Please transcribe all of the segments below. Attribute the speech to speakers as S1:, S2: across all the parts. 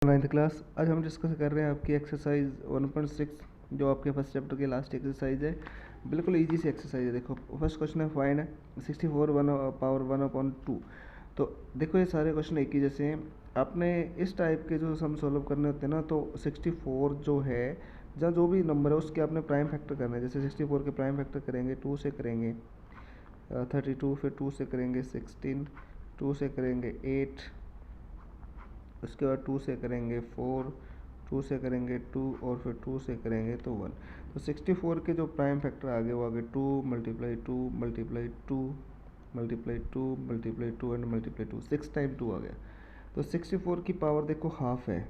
S1: Ninth class. आज हम discuss कर रहे हैं आपकी एक्सरसाइज 1.6 जो आपके फर्स्ट चैप्टर की लास्ट एक्सरसाइज है। बिल्कुल इजी सी एक्सरसाइज है। देखो फर्स्ट क्वेश्चन है फाइंड 64 पावर 1/2। तो देखो ये सारे क्वेश्चन एक ही जैसे हैं। आपने इस टाइप के जो सम सॉल्व करने होते हैं ना, तो 64 जो है जहाँ जो भी नंबर है उसके आपने प्राइम फैक्टर करना है। जैसे 64 के प्राइम फैक्टर करेंगे 2 से करेंगे 32, फिर 2 से करेंगे 16, 2 से करेंगे 8, उसके बाद 2 से करेंगे 4, 2 से करेंगे 2 और फिर 2 से करेंगे तो 1। तो 64 के जो प्राइम फैक्टर आगे वो आगे 2 multiply 2 multiply 2 multiply 2 multiply 2 and multiply 2, 6 time 2 आ गया। तो 64 की पावर देखो हाफ है,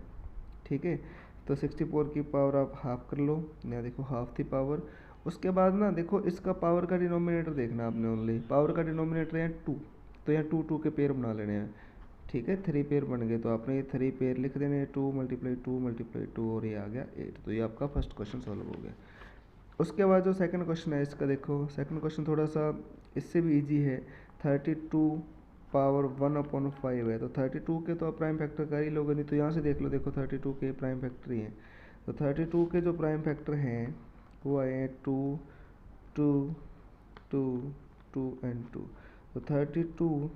S1: ठीक है। तो 64 की पावर आप हाफ कर लो, यहाँ देखो हाफ थी पावर। उसके बाद ना देखो इसका पावर का डिनोमिनेटर देखना आपने, ओनली पावर का डिनोमिनेटर है 2, तो यहाँ 2 2 के पेयर बना लेने हैं, ठीक है। 3 पेयर बन गए तो आपने ये 3 पेयर लिख देने, 2 मल्टीप्लाई 2 मल्टीप्लाई 2 और ये आ गया 8। तो ये आपका फर्स्ट क्वेश्चन सॉल्व हो गया। उसके बाद जो सेकंड क्वेश्चन है इसका देखो, सेकंड क्वेश्चन थोड़ा सा इससे भी इजी है। 32 पावर 1/5 है। तो 32 के तो आप प्राइम फैक्टर कर ही लोगे, नहीं तो यहाँ से देख लो, देखो 32 के प्राइम फैक्टर ही हैं। तो 32 के जो प्राइम फैक्टर हैं वो आए हैं 2 2 2 2 एंड 2। तो 32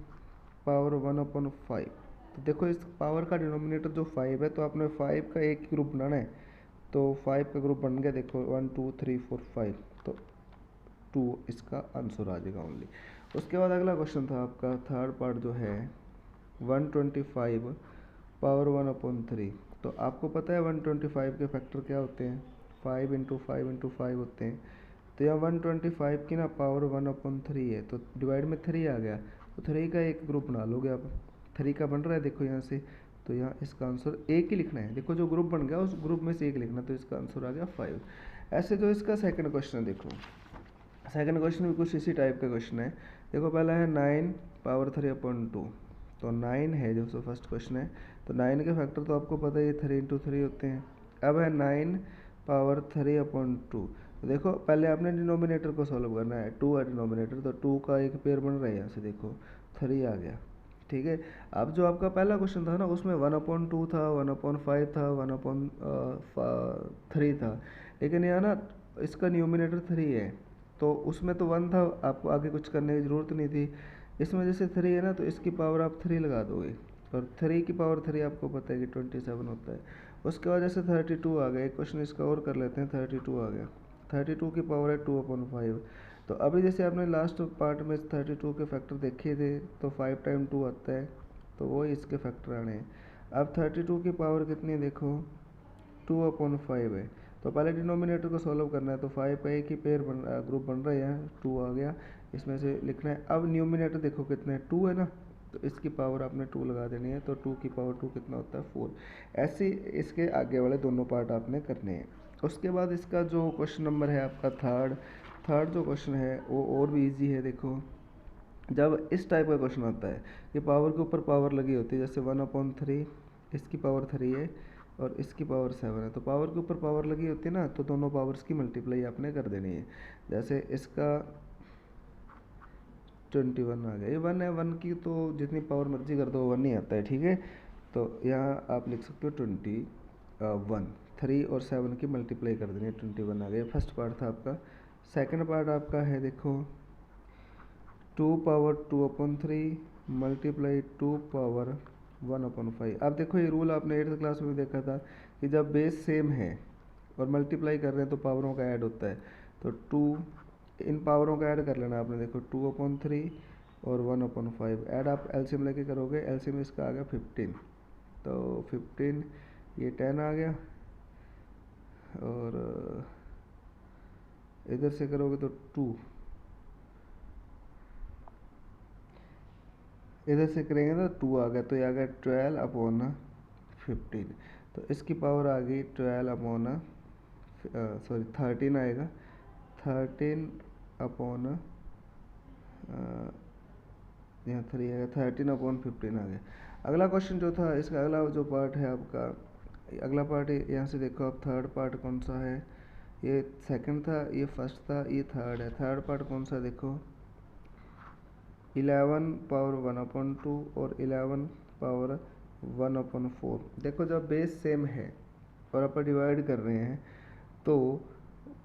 S1: पावर 1/5। तो देखो इस पावर का डिनोमिनेटर जो 5 है, तो आपने 5 का एक ग्रुप बनाना है। तो 5 का ग्रुप बन गया, देखो 1 2 3 4 5, तो 2 इसका आंसर आ जाएगा ओनली। उसके बाद अगला क्वेश्चन था आपका थर्ड पार्ट जो है 125 पावर 1/3। तो आपको पता है 125 के फैक्टर क्या होते हैं, 5 इंटू 5 इंटू 5 होते हैं। तो यहाँ 125 की ना पावर 1/3 है, तो डिवाइड में 3 आ गया, तो 3 का एक ग्रुप बना लोगे आप। 3 का बन रहा है देखो यहाँ से, तो यहाँ इसका आंसर एक ही लिखना है। देखो जो ग्रुप बन गया उस ग्रुप में से एक लिखना, तो इसका आंसर आ गया 5। ऐसे जो इसका सेकंड क्वेश्चन है, देखो सेकंड क्वेश्चन भी कुछ इसी टाइप का क्वेश्चन है। देखो पहला है 9 पावर 3/2। तो 9 है जो फर्स्ट क्वेश्चन है, तो 9 के फैक्टर तो आपको पता है ये 3 इंटू 3 होते हैं। अब है 9 पावर 3/2। तो देखो पहले आपने डिनोमिनेटर को सॉल्व करना है, 2 है डिनोमिनेटर, तो 2 का एक पेयर बन रहा है यहाँ से, देखो 3 आ गया, ठीक है। अब जो आपका पहला क्वेश्चन था ना उसमें 1/2 था, 1/5 था, 1/3 था, लेकिन यहाँ ना इसका न्यूमिनेटर 3 है, तो उसमें तो 1 था, आपको आगे कुछ करने की ज़रूरत नहीं थी। इसमें जैसे 3 है ना, तो इसकी पावर आप 3 लगा दोगे, और 3 की पावर 3 आपको पता है कि 27 होता है। उसके बाद जैसे 32 आ गया, एक क्वेश्चन इसका और कर लेते हैं। 32 आ गया, 32 की पावर है 2/5। तो अभी जैसे आपने लास्ट पार्ट में 32 के फैक्टर देखे थे, तो 5 टाइम 2 आता है, तो वो इसके फैक्टर आने हैं। अब 32 की पावर कितनी है, देखो 2/5 है। तो पहले डिनोमिनेटर को सॉल्व करना है, तो 5 का एक ही पेयर ग्रुप बन रहा है, यहाँ 2 आ गया, इसमें से लिखना है। अब न्यूमिनेटर देखो कितना है, 2 है ना, तो इसकी पावर आपने 2 लगा देनी है, तो 2 की पावर 2 कितना होता है 4। ऐसे इसके आगे वाले दोनों पार्ट आपने करने हैं। उसके बाद इसका जो क्वेश्चन नंबर है आपका थर्ड जो क्वेश्चन है वो और भी ईजी है। देखो जब इस टाइप का क्वेश्चन आता है कि पावर के ऊपर पावर लगी होती है, जैसे 1/3, इसकी पावर 3 है और इसकी पावर 7 है, तो पावर के ऊपर पावर लगी होती है ना, तो दोनों पावर्स की मल्टीप्लाई आपने कर देनी है। जैसे इसका 21 आ गया, ये 1 है, 1 की तो जितनी पावर मर्जी कर दो 1 ही आता है, ठीक है। तो यहाँ आप लिख सकते हो 21, 3 और 7 की मल्टीप्लाई कर देनी है, 21 आ गया। फर्स्ट पार्ट था आपका। सेकंड पार्ट आपका है देखो 2 पावर 2/3 मल्टीप्लाई 2 पावर 1/5। अब देखो ये रूल आपने 8th क्लास में देखा था कि जब बेस सेम है और मल्टीप्लाई कर रहे हैं तो पावरों का ऐड होता है। तो 2 इन पावरों का ऐड कर लेना आपने, देखो 2/3 और 1/5 ऐड आप एलसीएम लेके करोगे, एलसीएम इसका आ गया 15, तो 15 ये 10 आ गया, और इधर से करोगे तो 2, इधर से करेंगे तो 2 आ गया, तो ये आ गया 12/15। तो इसकी पावर आ गई 13 आएगा, 13 यहाँ 3 आएगा, 13/15 आ गया। अगला क्वेश्चन जो था इसका अगला जो पार्ट है आपका, अगला पार्ट यहाँ से देखो आप थर्ड पार्ट कौन सा है, ये सेकंड था, ये फर्स्ट था, ये थर्ड है। थर्ड पार्ट कौन सा देखो 11 पावर 1/2 और 11 पावर 1/4। देखो जब बेस सेम है और अपन डिवाइड कर रहे हैं तो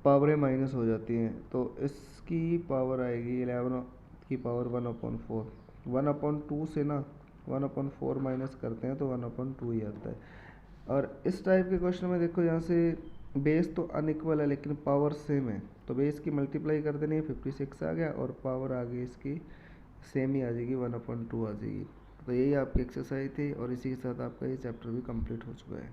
S1: पावरें माइनस हो जाती हैं, तो इसकी पावर आएगी 11 की पावर 1/4। 1/2 से ना 1/4 माइनस करते हैं तो 1/2 ही आता है। और इस टाइप के क्वेश्चन में देखो यहाँ से बेस तो अनइक्वल है लेकिन पावर सेम है, तो बेस की मल्टीप्लाई कर देनी है, 56 आ गया, और पावर आ गई इसकी सेम ही आ जाएगी, 1/2 आ जाएगी। तो यही आपकी एक्सरसाइज थी और इसी के साथ आपका ये चैप्टर भी कंप्लीट हो चुका है।